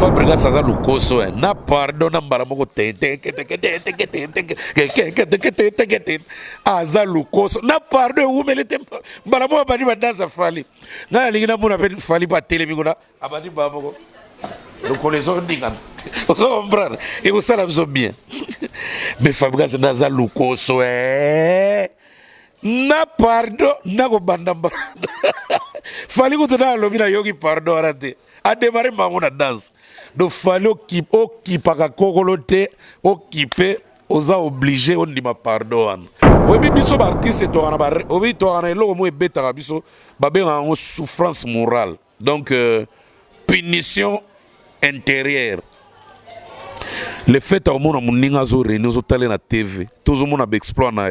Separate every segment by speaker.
Speaker 1: Fabrica ça lukoso na pardon na mbala moko aza lukoso na pardon umelete mbala moko bani badanza fali na lingina mona pe fali pa telemikona abani baboko le connaissons dinga on se comprend et vous ça la bien mais Fabrica ça naza lukoso na pardon na ko bandamba fali ko tona lobi na yogi pardon arate a démarrer ma danse donc fallait occupaka kokolote occuper oza obligé on dit ma pardon oui biso ba artiste to ana ba obi to ana eloko mo ebetaka biso ba benga en souffrance morale donc punition intérieure le fait au monde muninga zo reni zo tale na TV tozo mona ba exploit na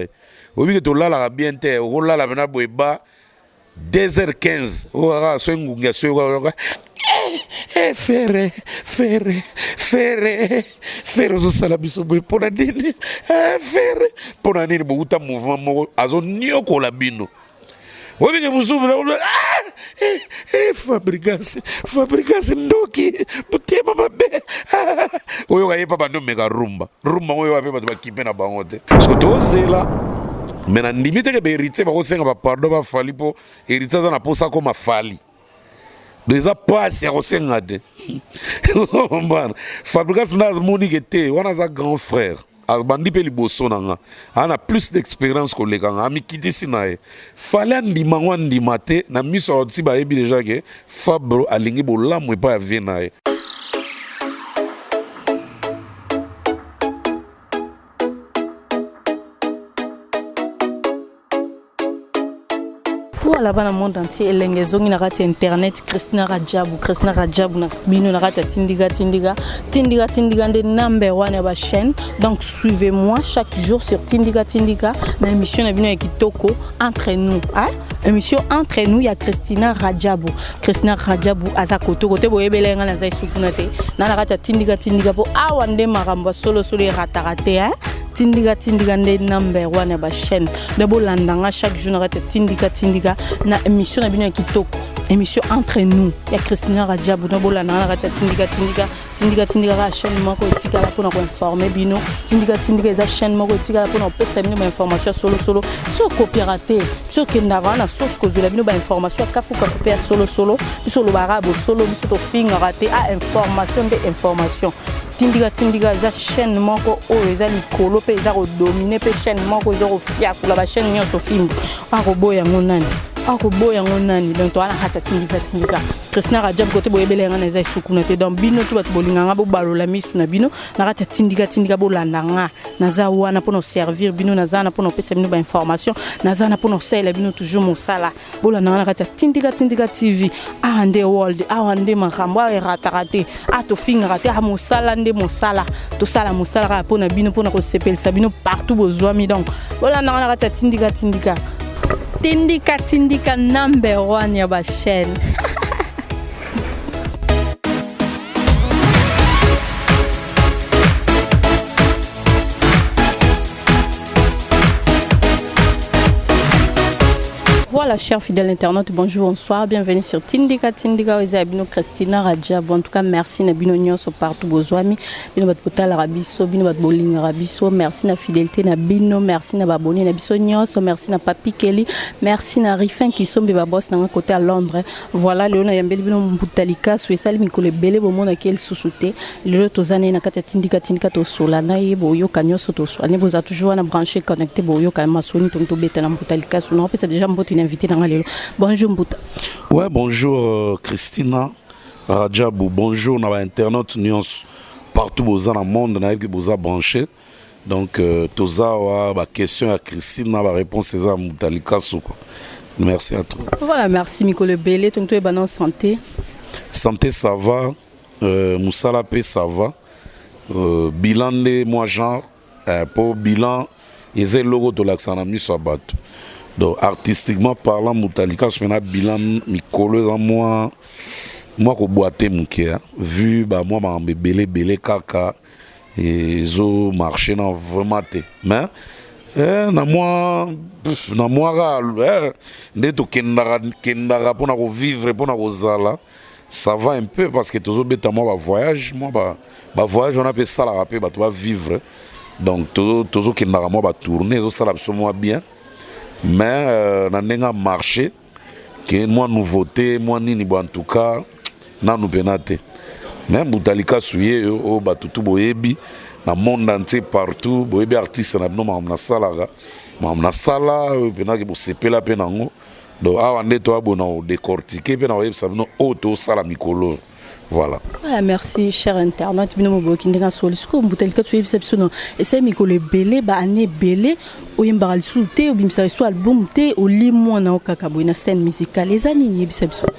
Speaker 1: obi ke to lala bien te o lala bena boeba 2h15 o ga so ngunga so Ferre zo sala biso boy pona nini ferre pona nini bo uta mouvement moko azo nyoko la bino obi ke musubu na Fabrica ndoki potema mabe oyo ga yepa bando mega rumba oyo ape ba kipe na bango te parce que to zela mais na limite ke be héritier ba ko senga ba pardon ba fali po héritier za na posa ko mafali déjà passe à Rosengade. Fabrica Snaz Monikete, on a un grand frère. Albandi pe liboso nanga. On a plus d'expérience que les gars. Ami kiti sinae. Fallait ndima wandi mate na miso otsi ba ebi déjà que Fabro alingi bola mwe pa venae.
Speaker 2: Là-bas dans le monde entier, les gens qui ont internet, Christina Radjabou na bino na rata tindiga de number one à chaîne. Donc suivez-moi chaque jour sur tindiga na émission na bino ya kitoko entre nous, hein? Émission entre nous, il y a Christina Radjabou aza koto boyebelenga na zai sukunate na rata tindiga po awande maramba solo ratarate, hein? Tindiga de number one à chaîne. De bolandanga chaque jour na rata tindiga na émission na bino kitoko émission entre nous ya Christina Radjabou na bolandanga na rata tindiga la chaîne moko etika la pour informer bino tindiga eza chaîne moko etika la pour pesa bino information solo sur coopératé sur kendava na source ko zela bino ba information kafu pe solo sur le barabo solo biso to finga raté a information de information tindiga eza chaîne moko o eza likolo pe eza ko dominer pe chaîne moko eza ko fia kula ba chaîne nyoso fimbo akoboya ngonani donc to ana hata tindiga Christina Radjabou côté boyebelenga na eza sukunate donc bino to bat bolinganga bo balola misu na bino na rata tindiga bolandanga naza wana pour nous servir bino naza na pour nous pesa bino ba information naza na pour nous sala bino toujours mosala bolandanga na rata tindiga TV ande world ande makambo ratarate to finga rate mosala nde mosala to sala mosala pour na bino pour na ko sepelisa bino partout bozwami donc bolandanga na rata tindiga number one ya ba chaîne. Voilà, chers fidèles internautes, bonjour, bonsoir, bienvenue sur Tindiga Ozabino Christina Radjabou. En tout cas, merci Nabino Nyonso partout Bozwami, Bino bat Potal Arabiso, Bino bat Boling Arabiso, merci na fidélité Nabino, merci na Baboni Nabiso Nyonso, merci na Papi Kelly, merci na Rifin qui sont beba boss dans un côté à Londres. Voilà, Léona Yambeli Bino Mbutalika, Suesal Mikole Bele Bomo na kel sousouté, le Tozane na kata Tindiga to Solana et Boyo Kanyoso to Soane, vous a toujours na branché connecté Boyo Kamasoni Tonto Beta na Mbutalika, son c'est déjà Mboti invité. Bonjour Mbouta.
Speaker 1: Ouais, bonjour Christina Radjabou. Bonjour na internaute Nyons partout dans le monde na que vous a branché. Donc toza wa question à Christina, la réponse est à Mbutalika Souko. Merci à toi.
Speaker 2: Voilà, merci Mikole Bele, donc tu es en santé.
Speaker 1: Santé ça va, Moussala P ça va. Bilan de moi genre pour bilan, ils ont le logo de l'accent sur Abat. Donc artistiquement parlant, Mbutalika c'est un bilan mikolo dans moi ko boité muke vu bah moi ma belé kaka et zo marché dans vraiment té mais na moi ndeto kendara pour na vivre pour na zala ça va un peu parce que toujours bêta moi voyage, moi voyage on a fait ça la rapper, tu vas vivre. Donc toujours qui n'a moi tourner, ça absolument bien. Mais na nenga marché que moi nouveauté, moi nini en tout cas na nous penate. Même Boutalika souye o batutu boyebi na monde entier partout, boyebi artiste na no na sala penaki bo sepela pe nango. Donc awa ndeto abona décortiquer pe na web ça no auto sala mikolo. Voilà.
Speaker 2: Ah, merci, cher internaute. Bino moboki ndenga solisco Boutalika tu exceptionnel. Et c'est mikolo belé ba année belé o yimbaral soute o bimsa so album te o limo na okakabo na scène musicale les années exceptionnel.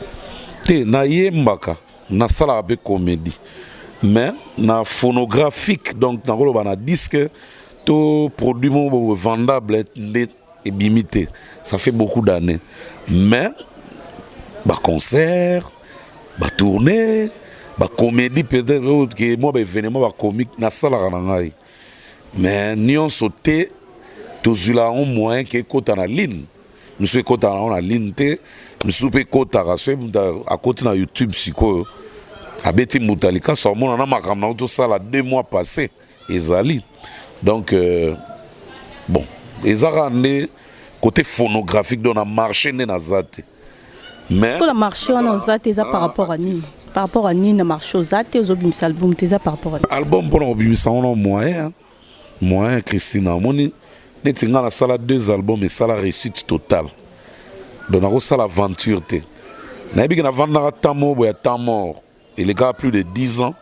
Speaker 1: Te na yembaka na sala be comédie. Mais na phonographique donc na koloba na disque to produit mo vendable et bimité. Ça fait beaucoup d'années. Mais ba concert, ba tournée, ba comédie peut-être que moi ba événement ba comique na sala na ngai. Mais nion sauté tozula un moyen que kota na ligne. Monsieur kota na ligne te, monsieur pe kota à côté na YouTube siko. Abeti Boutalika so mona na makamna auto sala 2 mois passés ezali. Donc bon, ezara né côté phonographique dans un marché na zate. Mais
Speaker 2: pour le marché on a zate ça par rapport à Nini. Par rapport à Nini na marché zate aux albums album ça par rapport à
Speaker 1: album pour obimisa on moyen moyen Christina moni netinga na sala 2 albums et sala réussite totale. Donc na sala aventure te. Na bi na vanda tamo boya tamo. Il est plus de 10 ans.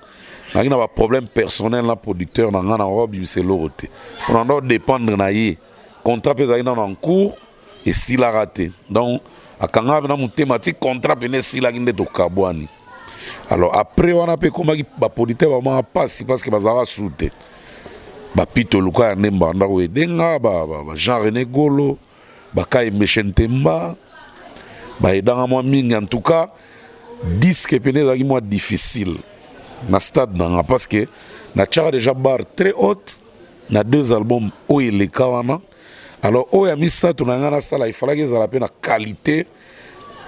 Speaker 1: Il y a un problème personnel, le producteur n'a pas de problème. On doit dépendre de le contrat est en cours et s'il a raté. Donc, quand on a une thématique, le contrat est en cours. Alors, après, on a fait comme le producteur va passer parce qu'il va sauter. Pito Luka Nemba, Jean René Golo, Kai Mechentemba, en tout cas. Disque est moins difficile na stade parce que na tchara déjà barre très haute na 2 albums où il est kawana alors où ya misa tunanga na sala il fallait que ça la peine qualité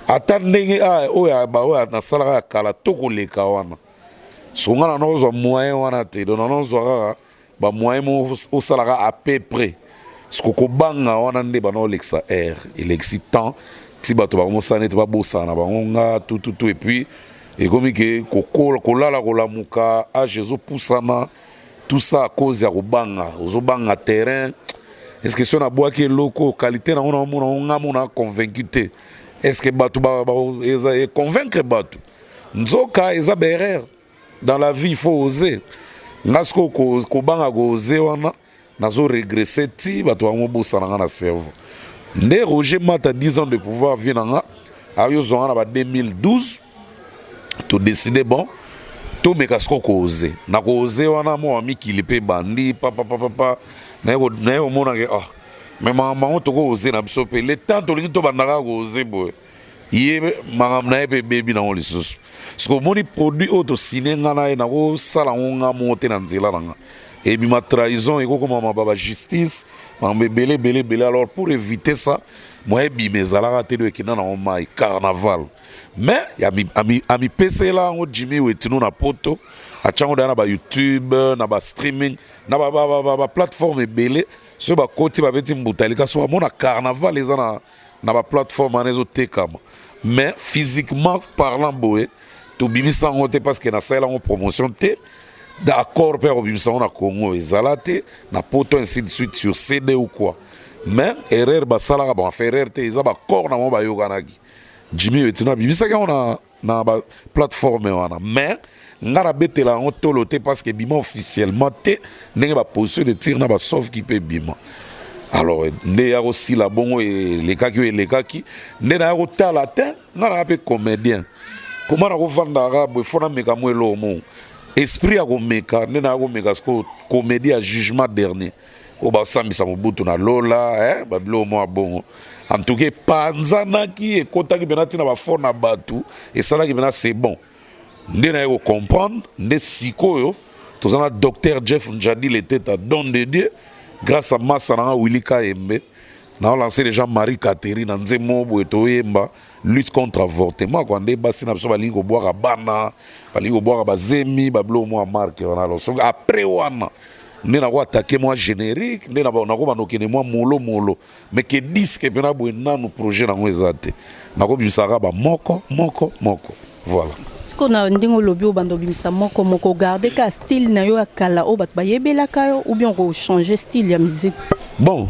Speaker 1: attendez où ya ba où na sala ya kala toko le kawana songa na nozo moyen wana te don nozo ba moyen mo au sala à peu près ce ko banga wana nde ba no lexa air il est excitant si bato ba mosane te ba bosana ba ngonga tout et puis et comme que kolala kolamuka a Jésus poussana tout ça à cause ya kobanga ozobanga terrain est-ce que si on a bois que loco qualité na on a convaincu te est-ce que bato ba convaincre bato nzoka eza berrer dans la vie il faut oser ngasko ko banga ko oser wana nazo régresser ti bato ba mobosana na cerveau. Né Roger Mata 10 ans de pouvoir vient en 2012 to décider bon to me kasko cause na cause wana mo ami kilipe bandi papa na yo mona ke ah mais maman to cause na biso pe le temps to lingi to bandaka cause boy yé magam na pe baby na on lisusu parce que moni produit auto sinenga na ko sala nga monter na nzela nga et puis ma trahison et comment ma baba justice belé alors pour éviter ça moi bi mes alara te de kina na mai carnaval mais ya mi PC là on Jimmy Wetino na poto a chango na ba YouTube na ba streaming na ba plateforme belé so ba koti ba beti Boutalika so mona carnaval les na ba plateforme anezo tekama mais physiquement parlant boé to bimisa ngote parce que na sala on promotion te d'accord père obimisa on a Congo ezalate na poto ainsi de suite sur CD ou quoi mais erreur basala ba faire erreur te za ba corps na mo ba yoganaki Jimmy Wetino bimisa ka on na ba plateforme wana mais ngara betela on tolote parce que bima officiellement te ndenge ba position de tir na ba sauf qui peut bima alors ne ya aussi la bongo et les kaki ne na ko tala te ngara pe comédien comment na ko vanda arabe fona meka mo elo mo esprit à komeka ne na komeka sko comédie à jugement dernier o ba sambisa mobutu na lola ba bilo mo bon en tout cas panzana qui e kotaki benati na ba fona batu et ça qui bena c'est bon nde na yo comprendre nde sikoyo tozana docteur Jeff Njadi le tête à don de Dieu grâce à Massana Willy Kaembe On lancé déjà Marie Catherine Nzemo Boetoyemba lutte contre avortement quand des bassin na biso balingo boire bana balingo boire bazemi bablo moi marque alors après wana ne na ko attaquer moi générique ne na ko banokene moi molo mais que disque pena boena no projet na ngwezate na ko bisaka ba moko voilà.
Speaker 2: Ce qu'on a ndingo lobby au bando bimisa moko garder ka style na yo akala o bat ba yebela kayo ou bien on changer style ya musique.
Speaker 1: Bon,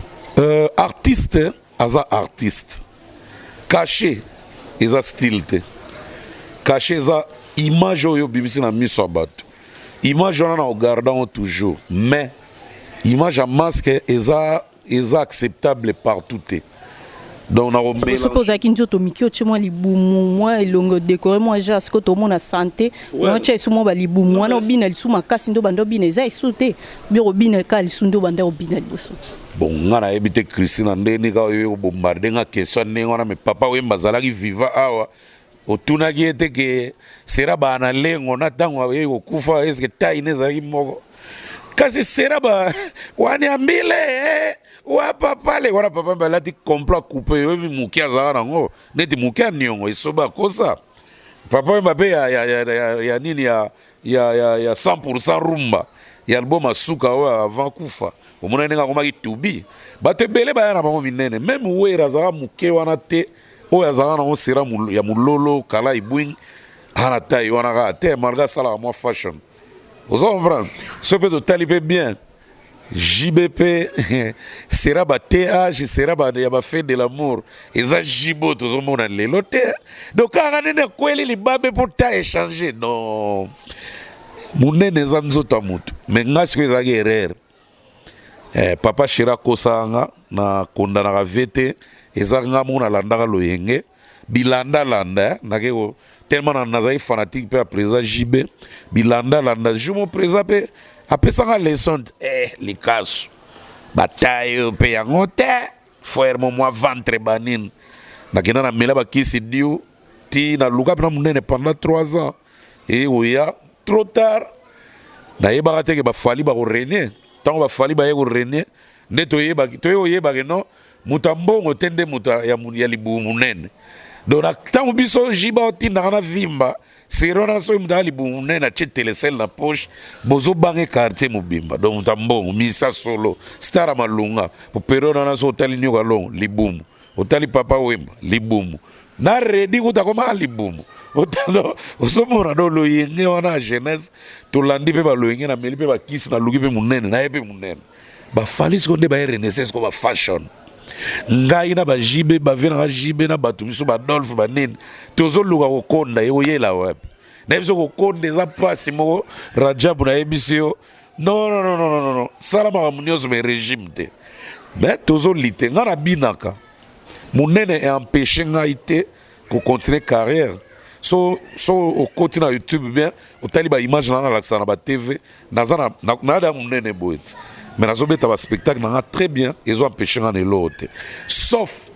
Speaker 1: artiste aza artiste. Caché eza style te. Caché eza image oyo bimisi na miso bato. Image on a regardant toujours, mais image à masque eza acceptable partout te. Donc on a
Speaker 2: je suppose à kinjo to mikio tchemo libumu moi elongo décorer moi ja ce que tout monde a santé moi tche sumo ba libumu moi no bina lisuma kasi ndo bando bina eza isute biro bina ka lisundo bando bina liboso.
Speaker 1: Bon ngana ebite Christine ndeni ka yo bombarder nga question nengo na me papa wemba zalaki viva awa otunaki ete ke sera bana lengo na tango yo kufa eske taine zaki moko kasi sera ba wani ambile wa papa le wana papa balati complot coupé yo mi mukia za nango neti mukia nyongo isoba kosa papa mbape ya nini ya 100% rumba ya album asuka wa avant kufa omona nenga komaki tubi bato ebele baya na bango minene même wera za muke wana te oyo azala nango sera ya mulolo kala ibwing ana tai wana ka te malgré ça la moi fashion vous comprenez ce peut totali pe bien JBP sera ba TH sera ba ya ba fait de l'amour eza jibo tozomona lelo te donc kaka nene kweli libabe pour ta échanger non munene eza nzoto mutu mais ngasi ko ezaki erreur papa shira kosanga na kondanaka vete eza nga mona landaka loyenge bilanda landa nake ko tellement nazali fanatique pe après JB bilanda landa je mon présent pe apesanga leçon likaso bataille pe yango te frère moi ventre banine nakenda na mela bakisi diu ti na luka pena munene pendant 3 ans et oya trop tard na yeba te ke bafali ba ko renier tant bafali ba ye ko renier nde toyeba ke non mutambongo tende muta ya libu munene donc tant biso jiba otinda na vimba sirona so muta libu munene che telecel na poche bozo bange quartier mobimba donc mutambongo misa solo stara malunga po perona na so tali nyoka long libumu otali papa wemba libumu na redi kutakoma libumu otalo osomona do loyenge wana jeunesse to landi pe ba loyenge na meli pe ba kisi na luki pe munene na yepe munene ba fali sekonde ba renaissance ko ba fashion ngai na ba jibe ba vena jibe na batu miso ba Dolph ba nene tozo luka ko konda yo yela wapi na biso ko konda za pasi mo Rajabu na ebisio non salama munyozo be régime te mais tozo lite ngara binaka munene est empêché ngai te ko continuer carrière so au côté na YouTube bien au taliba image na la na TV nazana na da munene boet mais nazo beta ba spectacle na très bien ils ont empêché na l'autre sauf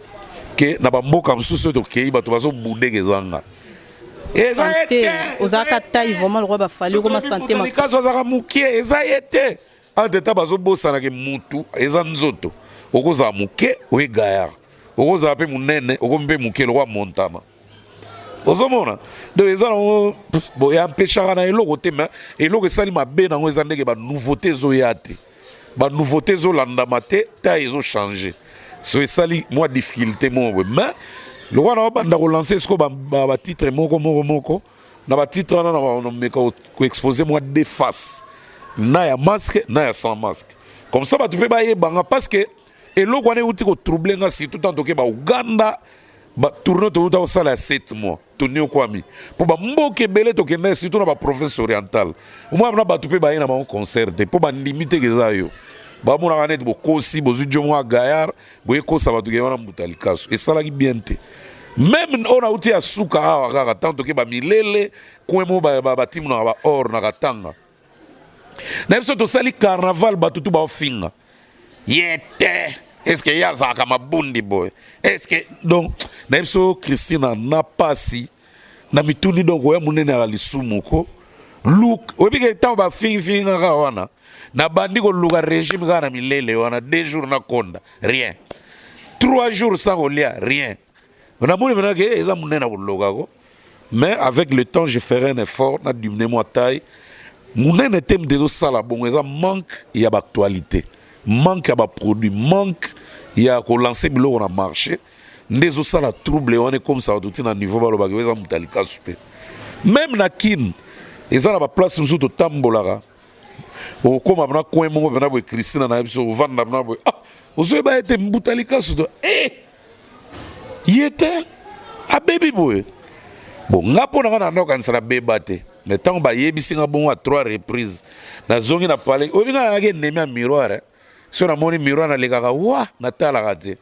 Speaker 1: que na ba mboka msusu to kei bato bazo bundeke zanga eza été
Speaker 2: ozaka taille vraiment le roi ba fali ko ma santé ma
Speaker 1: kaso zaka mukie eza été en teta bazo bosana ke mutu eza nzoto okoza muke o egaya okoza pe munene okombe muke le roi Montana ozomona donc eza bo ya empêchaka na eloko te mais eloko esali mabe nango eza ndenge ba nouveauté ezoya te ba nouveauté ezolandama te ta ezochanger so esali mwa difficulté moko mais loko na banda kolancer siko batitre moko na batitre wana na meka koexpose mwa deux faces na ya masque na ya sans masque comme ça bato mpe bayebanga parce que eloko wana euti kotroubler nga surtout tant toke ba Uganda ba tourner to sala 7 mois toni okwami po ba mboke belé to kenda surtout na ba province orientale moi na ba tupé ba ina ba concert po ba limité kezayo ba mona kanet bo kosi bo zujo mwa gayar bo ekosa ba tuke wana mutali kaso et sala ki bien te même on a outi asuka awa kaka tant ke ba milele kwemo ba timu na ba or na katanga na biso to sali carnaval ba tutu ba ofinga yete. Est-ce que ya zaka mabundi boy? Est-ce que donc na biso Christina na pasi na mituni donc oya munene ala lisumu ko look obike taw ba finga ka wana na bandi ko luka régime kana milele wana 2 jours na konda rien 3 jours sans colia, rien. Mais avec le temps, je ferai un effort, na diminuer ma taille. Mon thème de ça là, bon, ça manque, il y a d'actualité, manque, il y a produit, manque, il y a qu'on lance bilo on a marché. Des ça la trouble, on est comme ça, tout à niveau balo bagé, ça mutalika souté. Même na kin, et ça la place nous autres tambolara. Au comme abna coin mon bena bo Christina na biso vanda na bo. Ah, ozo ba été mutalika souté. Yete a baby boy. Bon, ngapo na na kan sala bebate. Mais tant ba yebisi nga bon à 3 reprises. Na zongi na parler. O binga na ke nemi a miroir. So na moni miroir na lekaka wa na tala kate.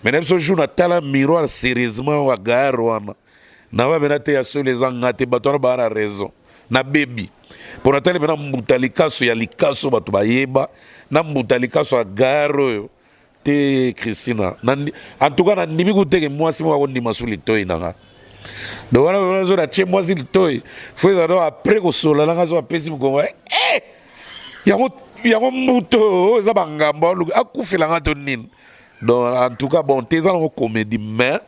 Speaker 1: Mais même ce jour na tala miroir sérieusement wa garo wana. Na ba benate ya so les angate batona ba na raison. Na baby. Pour na tala bena mutalika so ya likaso batu ba yeba na mutalika so garo yo. Te Christina. En tout cas na ndimi kuteke mwasi mwa ko ndima suli toy nanga. Donc voilà, on a chez moi il toy. Faut après que sola la ngazo apesi mukongo. Il y a un moto za bangamba akufela ngato nini. Donc en tout cas bon tes en comédie mais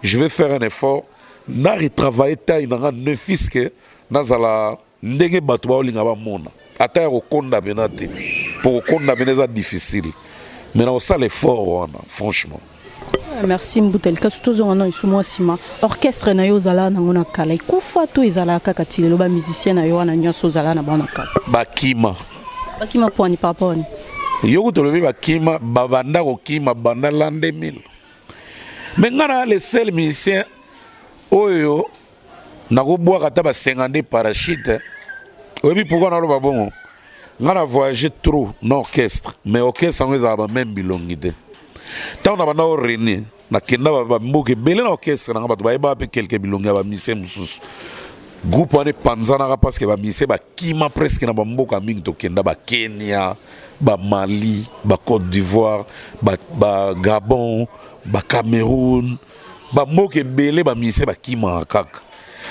Speaker 1: je vais faire un effort na retravailler taille na ne fiske nazala ndenge bato ba olinga ba mona. Ata ya kokonda benate. Pour kokonda beneza difficile. Mais on ça l'effort franchement.
Speaker 2: Merci Mboutelika surtout zonana isumwa sima orchestre na yo zala na ngona kala ikufa to ezala kaka tilelo ba musicien na yo na nyoso zala na bana kala
Speaker 1: bakima
Speaker 2: poni paponi
Speaker 1: yo kutolobi bakima babanda kokima banda l'an 2000 mais ngana le seul musicien oyo na ko bois kata ba 50 parachute oyebi pourquoi na lo babongo ngana voyager trop na orchestre mais orchestre ngeza ba même bilongité. Tant on a maintenant René, na kenda ba mboke belé na orchestre na ba ba ba quelques bilonga ba mise mususu. Groupe on est panzana parce que ba mise ba kima presque na ba mboka mingi to kenda ba Kenya, ba Mali, ba Côte d'Ivoire, ba Gabon, ba Cameroun, ba mboke belé ba mise ba kima kaka.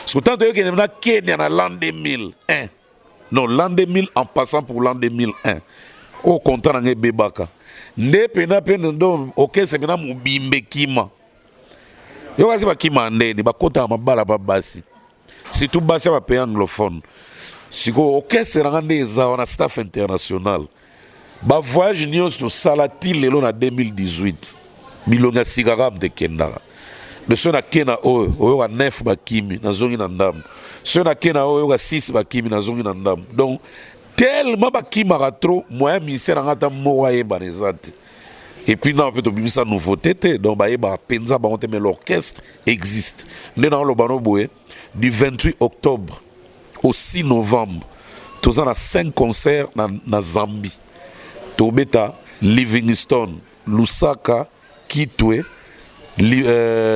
Speaker 1: Surtout que que na Kenya na l'an 2001. Non, l'an 2000 en passant pour l'an 2001. Au contraire na bebaka. Nde pena pena ndo orchestre pena mubimbe kima yo kasi ba kima ndeni bakota mabala ba basi surtout basi ba pays anglophone siko orchestre nga ndeza wana staff international ba voyage nyos to salati lelo na 2018 bilonga sikaka mte kendaka de sona kena oyo ka 9 ba kimi na zongi na ndam sona kena oyo ka 6 ba kimi na zongi na ndam donc tellement bakimaka trop moyen ministère ngata mowa yeba nezate et puis non peut obimisa nouveauté donc ba yeba penza ba mais l'orchestre existe ndena lo bano boye du 28 octobre au 6 novembre tous en a 5 concerts na Zambie Tobeta Livingstone Lusaka Kitwe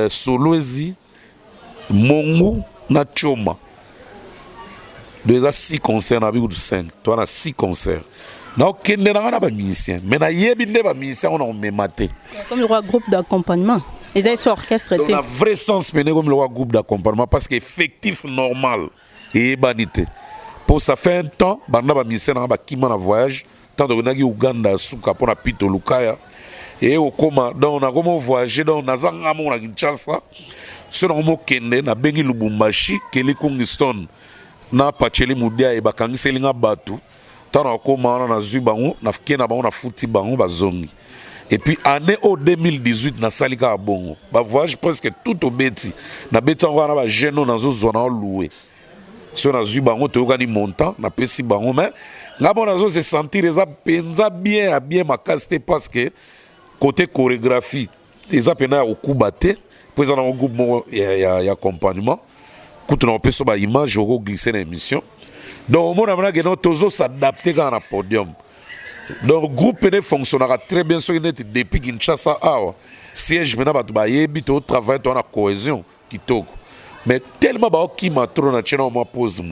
Speaker 1: Solwezi Mongu na Choma. Déjà 6 concerts, on a eu 5. Toi, on a 6 concerts. Donc, on a pas musicien. Mais on a pas musicien, on a même maté.
Speaker 2: Comme le roi groupe d'accompagnement. Ils ont ce orchestre.
Speaker 1: On a vrai sens, mais comme le roi groupe d'accompagnement, parce qu'effectif normal et banité. Pour ça fait un temps, on a pas musicien, on a qui m'a voyage. Tant qu'on a eu Uganda, Souka, pour la Pito Lukaya. Et au coma, donc on a comment voyager, donc on a Zangamo, on a une chance là. Sur le mot Kende, on a Bengi Lubumbashi, Kelly Kungiston. Na pacheli mudia e bakangisi nga batu tana koma na zui bango na kena bango na futi bango bazongi et puis année au 2018 na salika bongo ba voyage presque tout au beti na beti ngo na ba jeune na zo zona loué so na zui bango to gani montant na pesi bango mais ngabo na zo se sentir eza penza bien makasté parce que côté chorégraphie eza pena au kubate puis on a un groupe ya accompagnement. Quand on peut sur image, on glisser l'émission. Donc, on a toujours s'adapter à un podium. Donc, le groupe fonctionnera très bien sur net depuis Kinshasa. Siège maintenant, on travaille dans la cohésion. Mais tellement qui m'a trop na chena on pose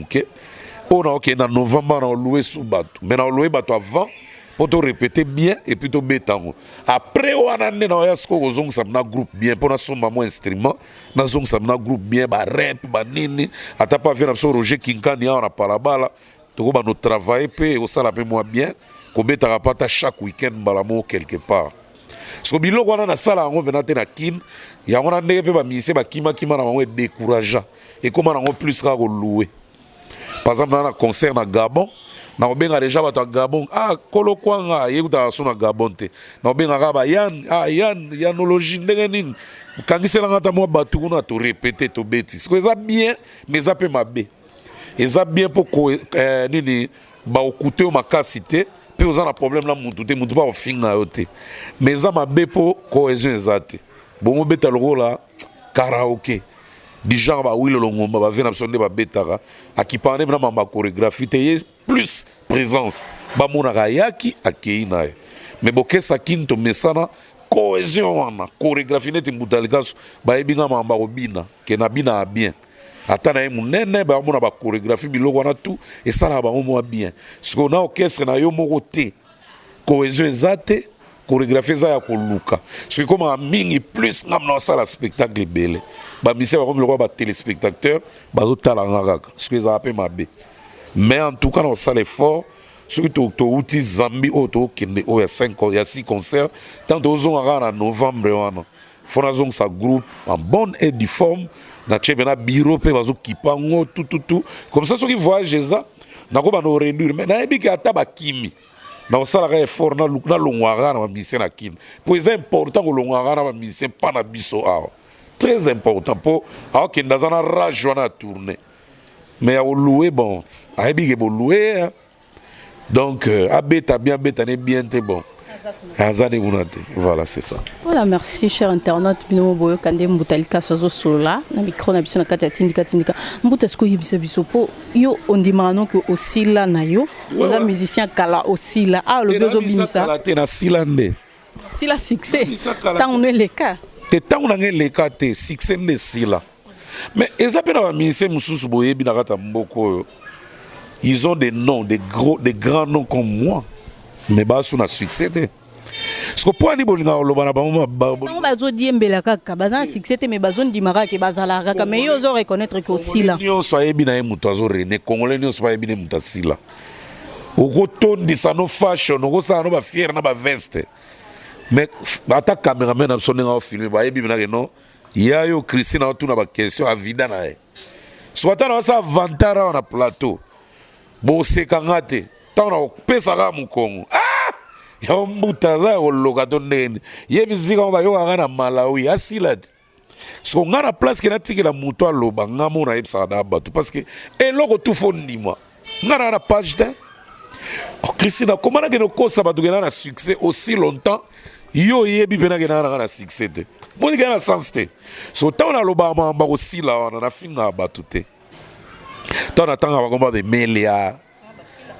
Speaker 1: on a OK en novembre on loué sous bateau. Mais on loué bateau avant pour te répéter bien et puis te bétango. Après on a né na yasko ozong samna groupe bien pour na somba mo instrument na zong samna groupe bien ba rap ba nini ata pas venir sur Roger Kinkani on a parabala to ba no travailler pe au sala pe moi bien ko betaka pata chaque week-end balamo quelque part. que biloko wana na sala yango mena te na kin yango na ndenge pe ba mise ba kima na bango décourageant et comment nango plus ka ko louer par exemple na concert na Gabon na obenga déjà bato Gabon kolo kwanga yekuta so na Gabon te na obenga ka ba yanologie ndenge nini kangisela ngata mo bato kuna to répéter to bêtise parce que ça bien mais ça peut mabe et ça bien pour nini ba okuté o makasi te pe oza na problème na mutu te mutu ba ofinga yo te mais ça mabe pour cohésion ezate bongo beta lokola karaoké du genre ba wilo longomba ba vena sonde ba betaka akipane na mamba chorégraphie te plus présence ba monaka yaki akeina mais bokesa kinto mesana cohésion wana chorégraphie neti mutalikaso ba ebinga mamba obina ke na bina bien atana e munene ba mona ba chorégraphie biloko wana tout et ça na ba mo bien parce que na orchestre na yo moko te cohésion ezate chorégraphie za ya koluka parce que comme mingi plus ngamna sala spectacle belé ba mise ba comme le ba téléspectateur ba zotala ngaka parce que ça pe mabe mais en tout cas on sala effort surtout to uti Zambi auto kende o ya 5 ya 6 concerts tant aux en novembre wana fona zong sa groupe en bonne et due forme na chebena bureau pe bazo kipango tout comme ça ceux qui voyagent ça na ko ba no réduire mais na ebiki ata ba kimi na osala ka effort na longwara na mise na kin pour c'est important ko longwara na mise pas na biso très important pour que dans na rage na tourner mais à louer bon a ebiki bo louer donc abeta bien très bon. Voilà, c'est ça.
Speaker 2: Voilà, merci, cher internaute. Bino boyo kande mbutalika sozo sola. Na micro na biso na kati tindika. Mbuta sko yibisa biso po yo ondimano que aussi là na yo. Oza musicien kala aussi là. Le bezo binisa.
Speaker 1: Kala te na silande.
Speaker 2: Sila succès. Tant on est les cas.
Speaker 1: Te tant on est les cas te succès ne sila. Mais ezapena ba musicien mususu boye binakata mboko. Ils ont des noms, des grands noms comme moi. Mais bah, on a succès. Parce que pour aller bon, on
Speaker 2: a dit mbela kaka, bazan succès mais bazon di mara ke bazala kaka mais yo zo reconnaître que aussi là.
Speaker 1: Ni on soit bien muto zo rené, congolais ni on soit bien muto sila. Au retour de ça no fashion, on ça no ba fier na ba veste. Mais ata cameraman a sonné en film, ba yebi na non. Ya yo Christina tout na ba question à vida na. Soit on a ça vantara na plateau. Bo sekangate tana opesaka mukongo ya mbuta za olokato ndene ye bizika ba yo ngana Malawi asilade so ngana place ke natikela muto aloba ngamo na yebisa da batu parce que eloko tout fondima ngana na page de Christina comment na geno kosa batu gena na succès aussi longtemps yo yebi pena gena na succès te bon gena sens te so tana loba mamba aussi là na finga batu te tana tanga ba komba de melia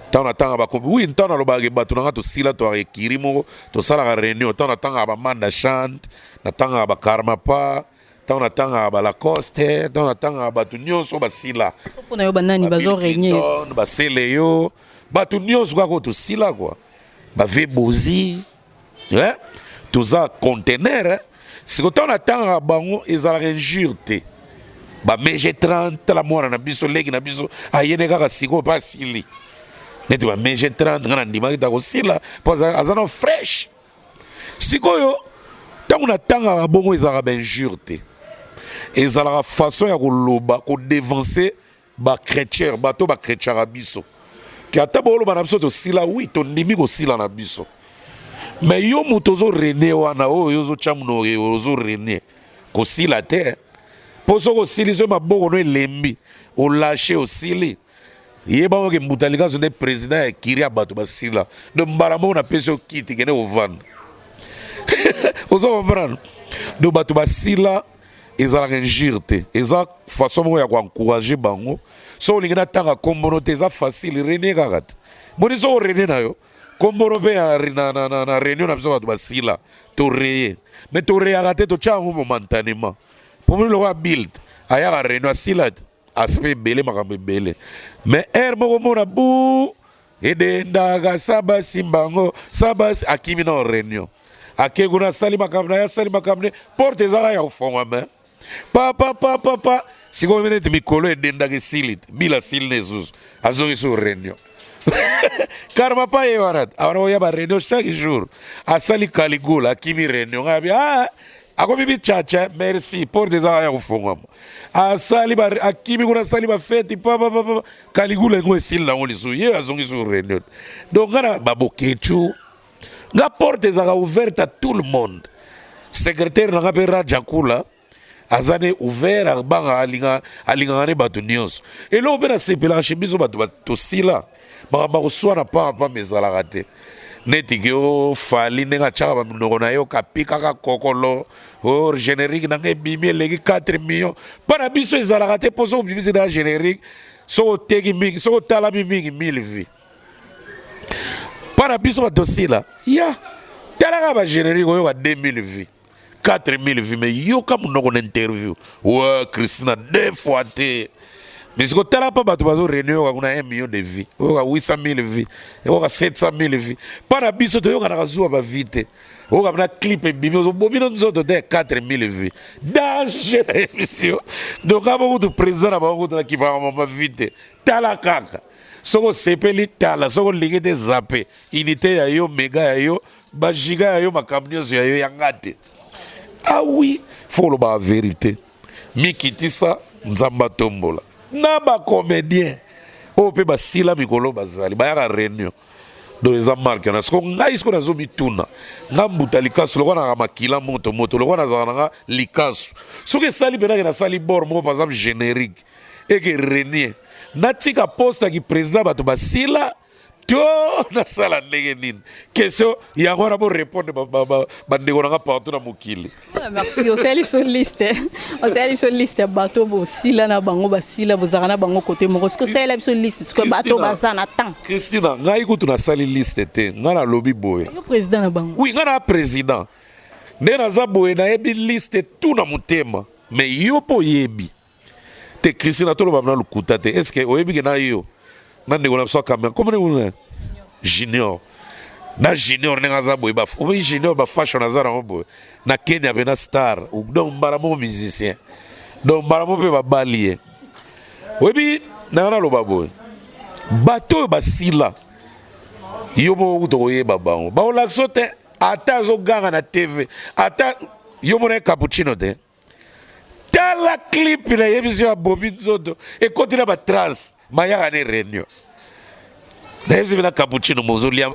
Speaker 1: tana tanga ba komba oui tana loba ke batu na to sila to rekiri moko to sala ga réunion tana tanga ba manda chante na tanga ba karma pa tana tanga ba Lacoste tana tanga batu nyonso ba sila
Speaker 2: pona yo banani bazo régner
Speaker 1: ba seleyo batu nyonso ko to sila quoi ba vebozi tout ça conteneur si ko tana tanga bango ezala injure ba meje 30 la mwana na biso legi na biso ayene kaka siko pa sili neti ba meje 30 ngana ndima kita ko sila po azana fresh siko yo tangu na tanga bongo ezala ba injure ezala façon ya ko loba ko dévancer ba chrétien bato ba chrétien biso ki ata bolo ba na biso to sila oui to ndimi ko sila na biso mais yo mutozo rené wana o yo zo chamuno yo zo rené ko sila te poso ko sili so maboko no lembi o lâcher aussi li yeba ko mutalika so ne président ya kiria bato basila de mbalamo na peso kiti kene o van ozo comprendre do bato basila ezala injure eza façon mo ya ko encourager bango so lingina tanga kombono te eza facile rené kaka boni so rené na yo kombono pe na réunion na biso bato basila to reye mais to reya te to chango momentanément pour le roi build aya la réunion silat aspect belé makambe belé mais moko mona bu edenda saba simbango saba akimi na réunion akeguna sali makambe ya sali makambe porte zara ya ufonga mais papa siko minute mikolo edenda ke silit bila silnezus azori sur réunion Car ma pas yewarat. Alors, il y a une réunion chaque jour. À Sali Caligula, qui mi réunion. Ah, akomi bi chacha, merci pour des arrêts au fond. À Sali, à qui mi gona Sali ba fête, papa, Caligula, ngo sil la on les souille, à zongi sur réunion. Donc, on babo kechu. La porte est ouverte à tout le monde. Secrétaire n'a pas Rajakula. Azane ouvert à banga alingane batu nyonso. Et là on peut sepela chebiso batu tosila. Ba reçoit na pas mes alarate. Netike o fali nenga chaka ba mnoko na yo kapika ka kokolo. O générique na bimi legi 4 millions. Para biso ezalakate poso bimi na générique. So tegi mingi, so tala mingi 1000 vies. Para biso ba tosila. Ya. Tala ba générique o 2000 vies. 4000 vues, mais yo comme nous avons une interview. Ouais, Christina, 2 fois. Mais si on n'a pas de réunion, on a 1 million de vues. On a 800 000 vues. On a 700 000 vues. Par la bise, on a un vite. On a un clip et bimé. On a 4000 vues. Danger l'émission. Donc, on a beaucoup de présents qui vont vite. Tala kaka. Si on s'appelle tala, si on ligue des zappés, unité yo, méga yo, giga yo, ma camion yo, yangate. Ah oui, faut le la vérité. Mikiti ça, nzamba tombola. Na ba comédien. O pe ba sila mikolo bazali, ba ya réunion. Do eza marque na sko ngai sko na zo bituna. Na mbuta likasu lokwa na makila moto lokwa na zana likasu. Soki sali bena na sali bor mo par exemple générique et que Renier. Na tika posta ki président bato ba sila to na sala ndenge nini. Question ya ngora bo répondre ba ndeko na partout na mokili.
Speaker 2: Merci, on s'est sur liste. On s'est sur liste bateau bo sila na bango ba sila bo zakana bango côté moko. Est-ce que c'est sur liste? Est-ce que bateau bazana tant?
Speaker 1: Christina, ngai kutu na sali liste te. Ngana lobby boy.
Speaker 2: Yo président na bango.
Speaker 1: Oui, ngana président. Ne na za boy na ebi liste tout na mutema. Mais yo po yebi. Te Christina to lo ba na lukuta te. Est-ce que oyebi ke na yo? Na ndeko na so kamera. Comment ne Junior. Na Junior nenga za boy ba. Obi Junior ba fashion na za na boy. Na Kenya bena star. Ou donc mbaramo musicien. Donc mbaramo pe ba balie. Obi na na lo ba boy. Bato ba sila. Yo mo utoye ba bango. Ba ola sote ata zo ganga na TV. Ata yo mo na cappuccino te. Tala clip na yebiso ya Bobby Nzoto. E continue ba trans. Maya ne réunion. D'ailleurs, na cappuccino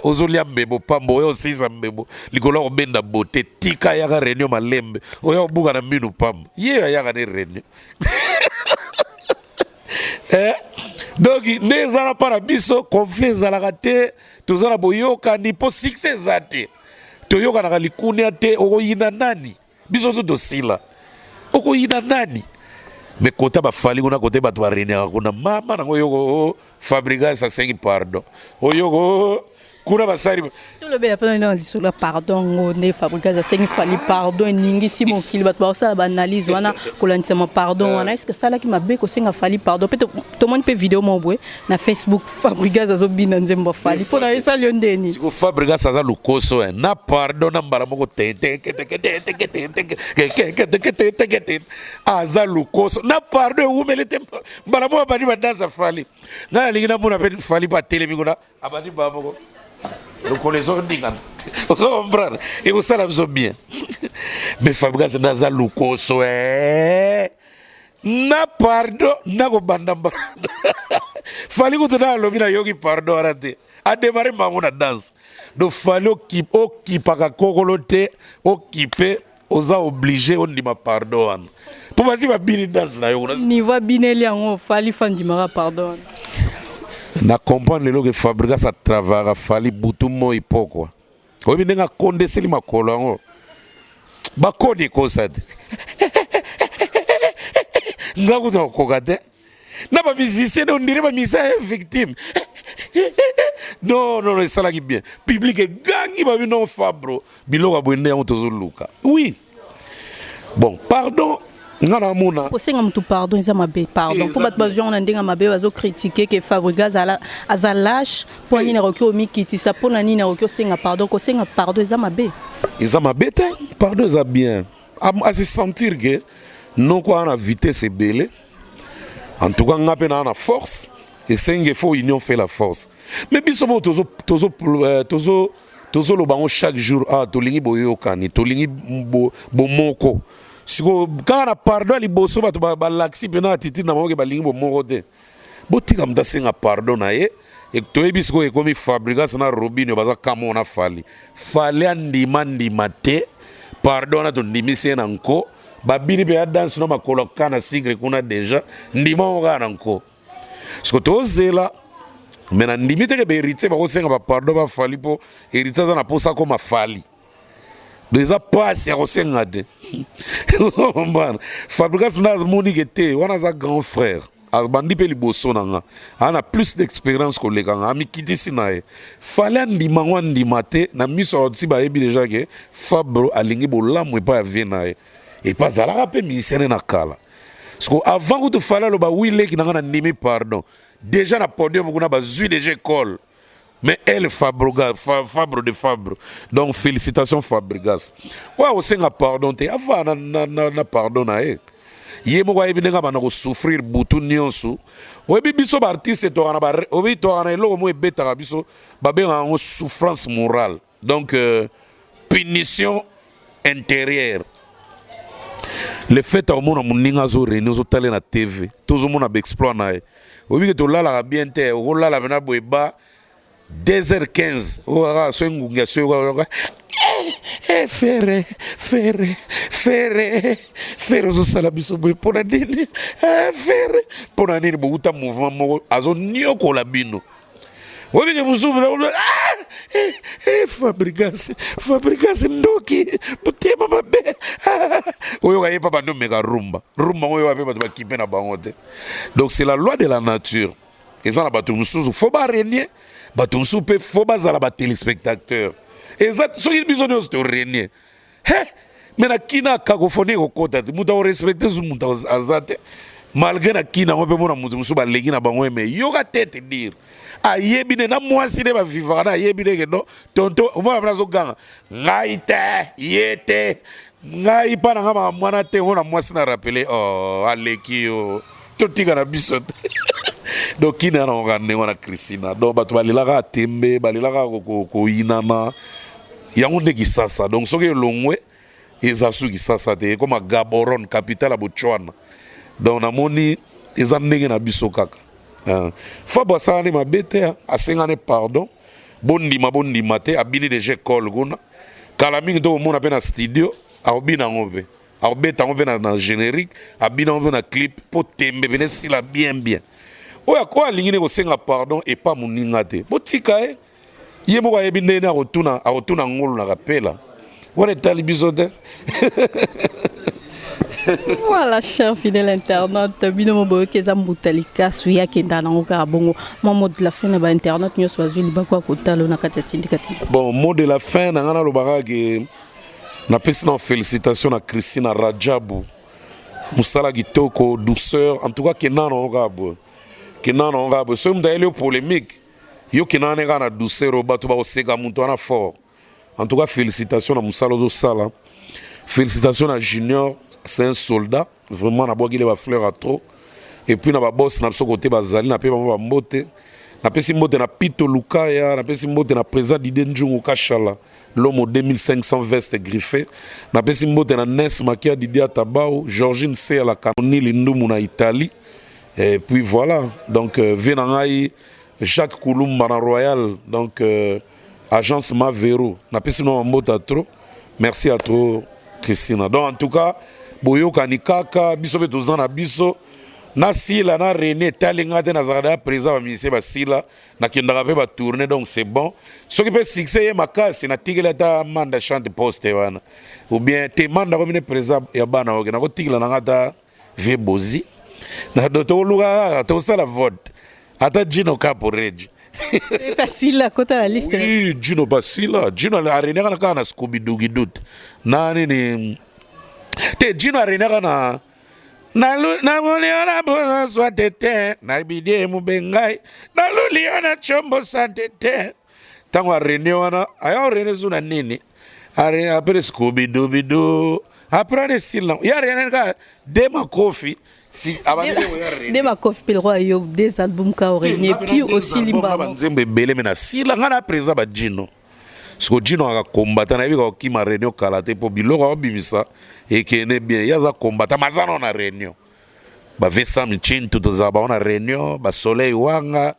Speaker 1: ozolia mbebo pambo oyo sisa mbebo likolo obenda bote tika ya réunion malembe oyo buga na minu pambo ye ya ne réunion. Donc nezala para biso conflit zalaka te tozala boyoka ni po succès zate toyoka na likunia te okoyina nani biso to dosila okoyina nani me kota ba fali kuna kote ba to réunion kuna mama na yoko Fabrigas ça c'est pardon oyoko kuna basari
Speaker 2: tout le bien pendant sur la pardon ne Fabrigas ça c'est fali pardon ningi si mon kili ba ça ba analyse wana kolantsema pardon wana est-ce que ça là qui m'a bé ko senga fali pardon peut-être tout le monde peut vidéo mon boy na Facebook Fabrigas azo bina nzemba fali pour na ça lion deni
Speaker 1: siko Fabrigas ça lukoso na pardon na mbala moko tete aza lukoso na pardon umelete mbala moko bani badanza fali na lingina mona pe fali pa télé mikona abani bamoko. Nous connaissons Dingan. Vous comprenez? Et vous savez bien. Mais Fabrice Naza Lukoso, na pardon, na go bandamba. Fallait que tu n'as l'obina yogi pardon arrêté. A démarrer ma danse. Donc fallait occuper à kokolote, occuper, osa obligé on dit ma pardon. Pour vas-y ma bini danse na yo.
Speaker 2: Niveau bineli ango fallait fan di mara pardon.
Speaker 1: Na comprendre le que Fabrice a travaillé fali butumo ipoko. Obi nenga konde seli makolo ngo. Ba kodi ko sad. Ngaku to kokate. Na ba musicien on dirait ba musicien victime. Non, ça là qui bien. Public gangi ba non fabro. Biloko bwende on tozuluka. Oui. Bon, pardon. Ngana muna
Speaker 2: posenga mtu pardon isa mabe pardon pour battre bazo on ndinga mabe bazo critiquer que Fabrigas za lâche pour nini rokyo mikiti ça pour nani na rokyo senga pardon ko senga pardon isa mabe
Speaker 1: te pardon isa bien à se sentir que non quoi na vitesse belé en tout cas ngape na force et senga faut union fait la force mais biso mo tozo lo bango chaque jour tolingi boyokani tolingi bomoko siko kaka na pardon liboso bato balaksi mpena atiti na bango ke balingi bomoko te botika mutu asenga pardon na ye toyebi sikoyo ekomi Fabregas na Robinho baza kamo na fali andima te pardon na tondimisi ye na nko babini mpe ya danse no makolo kana sigre kuna deja ndima ngo kaka na nko siko tozela me na ndimi teke baheritier bakosenga bapardon bafali mpo héritier aza na posa akoma fali eza pasi ya kosenga te ozombana Fabregas nde amonike te wana aza grand frère abandi mpe liboso na nga ana plus d'expérience koleka nga amikitisi na ye fali andima ngo andima te na miso ya oti bayebi deja ke Fabro alingi bolamu epai ya vie na ye epai azalaka mpe musicien na kala siko avant kutu fali aloba wi leki na nga na ndimi pardon déjà na podium kuna bazwi déjà école mais elle Fabre de Fabre donc félicitations Fabregas wa osenga pardon te ava na pardon na ye ye moko ayebi ndenge abanda kosouffrir butu nyonso oyebi biso baartiste oyebi tokana eloko mo ebetaka biso babengaka yango souffrance morale donc punition intérieure le fait akomona moninga azoreni ozotale na tv tozomona baexploit na ye oyebi ke tolalaka bien te okolala pena boye ba 2h15 okaka so engungi ya soyoka fere ozosala biso boye mpona nini fere mpona nini bouta mouvement moko azoniokola bino oyebike mosusu Fabregas ndoki motema mabe oyoka ye mpa bando meka rumba oyo ape bato bakipe na bango te donc c'est la loi de la nature eza na bato mosusu fo barenie bato mosusu mpe fo bazala batelespectateur eza soki biso nyonso torenie me na kina kakofoni ekokota te moto akorespecte su moto aza te malgré na kina yango mpe mona moto mosusu baleki na bango eme yoka tete dire ayebi ne na mwasi nde bavivaka na ayebi ndenge no tonto omona mpena azoganga ngai te ye te ngai mpa na nga makamwana te ngo na mwasi na rapele aleki yo totika na biso te donc kini yanangoka ndenge na Christina donc bato balelaka atembe balelaka koyinana yango nde kisasa donc soki elongwe eza su kisasa te ekoma Gaborone capitale ya Botswana donc namoni eza ndenge na biso kaka Fabro asalani mabe te asengani pardon bondima te abini deja ekole kuna kala mingi tokomona mpe na studio akobina yango mpe akobeta yango mpe na générique abina yango mpe na clip mpo tembe pene sila bien oyo alingi nde kosenga pardon epa moninga te botika ye moko ayebi ndenge akotuna ngolu na kapela wana etali biso te
Speaker 2: Voilà, cher fidèle internaute, bino moboyo keza mbutali kasu ya kenda nango ka bongo. Mon mot de la fin na ba internet nyo swazuli bakwa kotalo na katatindi kati.
Speaker 1: Bon, mot de la fin na ngana lobaka ke na pesi na félicitations na Christina Rajabu. Musala kitoko douceur, en tout cas kenana ngabo. Kenana ngabo, so mda ele polémique. Yo kenana ngana douceur bato ba oseka muntu ana fort. En tout cas félicitations na musala zo sala. Félicitations à Junior. C'est un soldat, vraiment, na bogi les fleurs à trop. Et puis, na ba boss, na so côté bazali, na pe ba mbote. Na pe si mbote na Pito Lukaya, na pe si mbote na président Didenjungu Kashala, l'homme aux 2500 vestes griffées. Na pe si mbote na Nes Makia Didia Tabao, Georgine C à la Canoni, Lindumu na Italie. Et puis voilà, donc, Venangaï, Jacques Kouloumba na Royal, donc, agence Mavero. Na pe si no mbote à trop. Merci à toi, Christina. Donc, en tout cas, boyoka ni kaka biso be tozana biso na sila na René talinga te na zakada président wa ministère basila na kendaka pe ba tourner donc c'est bon soki pe succès ye makasi na tigela ta manda chante poste wana ou bien te manda ko mine président ya bana oke na ko tigela na ngata ve bozi na doto luka to sala vote ata Gino Capo Regi
Speaker 2: Basila kota la liste.
Speaker 1: Oui, Gino Basila, Gino la René kana Scooby Doo gidut nani ni te Gino arenaka na muliona bona swatete na bidie mubengai na luliona chombo santete tango arene wana aya rene zuna nini are apre Scooby Doo bido apre sila ya rene ka de makofi Si abandé
Speaker 2: de ma kofi pe le roi yo des albums ka origné puis aussi limba
Speaker 1: nzembe belé mena sila ngana président ba Djino siko Djino aka combattant na bika okima réunion kala te po biloko obimisa ekene bien yaza combattant mazana na réunion ba vesa michin tout za ba on a réunion ba soleil wanga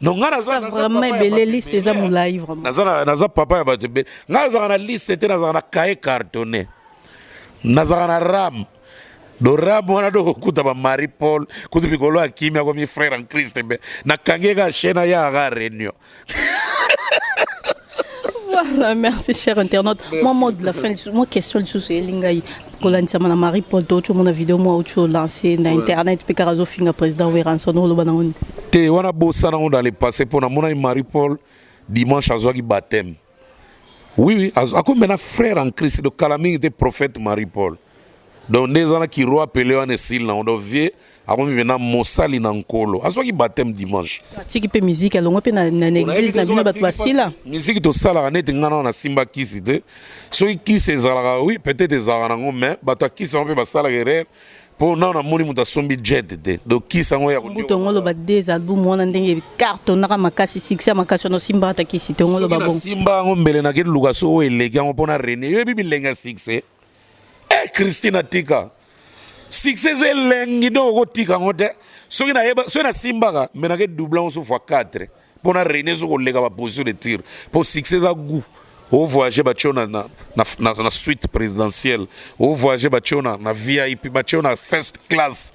Speaker 1: non ngana za
Speaker 2: vraiment belé liste za moulai vraiment
Speaker 1: naza papa ya bato be ngaza na liste te naza na cahier cartonné naza na ram do ram wana do kuta ba Marie Paul kuta bikolo akimia kwa mi frère en Christ be na kangeka chaîne ya ga réunion.
Speaker 2: Voilà, merci cher internaute. Moi, mot de la fin, moi question du sous Lingai. Kolanisa mana Marie Paul d'autres mon vidéo moi autre lancé dans internet puis Karazo finga président Weranson lo banango.
Speaker 1: Te wana bossa na dans le passé pour na mona Marie Paul dimanche azwaki baptême. Oui, ako mena frère en Christ de Kalaming était prophète Marie Paul. Donc des gens qui roi appelé on est sil na on devait avant maintenant mosali na nkolo. Azwaki baptême dimanche.
Speaker 2: Tiki pe musique alongo pe na église na bino bato basila.
Speaker 1: Musique to sala net ngana na simba kisite. So ki se zala oui peut-être ezala nango mais bato kisi on peut basala guerre. Pour na moni muta sombi jet de. Donc ki sango ya
Speaker 2: ko. Buto ngolo ba des albums wana ndenge carton na makasi succès makasi no simba ta kisite ngolo ba bon.
Speaker 1: Simba ngombele na ke lukaso o eleki ngo pona René. Yo bibi lenga succès. Christina Tika. Succès elengi do ko tika ngote. So ina yeba so na simba ka menake doublant so fois 4. Pona René so ko lega ba position de tir. Pour succès za goût. Au voyage bachona na suite présidentielle. Au voyage bachona na VIP bachona first class.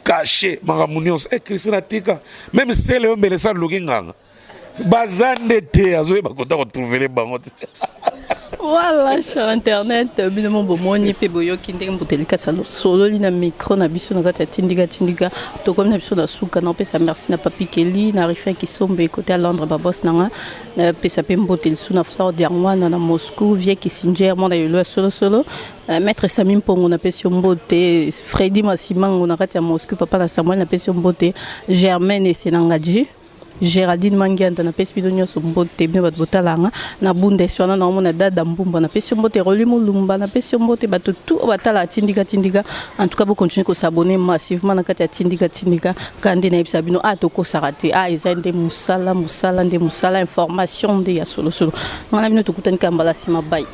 Speaker 1: Caché maramunions Christina Tika. Même celle on bele sa looking. Bazande te azo ba kota ko trouver les bangote.
Speaker 2: Voilà, sur internet, binomo bomoni pe boyo kindenge mbotelika solo lina micro na biso na kata tindiga to comme na biso na suka na pesa merci na papi Kelly na Rifin qui sombe côté à Londres ba boss nanga na pesa pe mbotel suna fleur d'Armoine na Moscou vie Kissinger mon ayolo solo maître Samim Pongo na pesa mbote Freddy Massimango na kata Moscou papa na Samuel na pesa mbote Germaine et Senangaji Géraldine Mangianta na pesi bidonyo so mbote bino bat botalanga na bunde swana na mona dada mbumba na pesi mbote rolimo lumba na pesi mbote bato tout batala tindika en tout cas vous continuez ko s'abonner massivement na kati ya tindika kandi na ebisa bino atoko sarate ezande musala information de ya solo ngana bino tukutani kambala sima bye.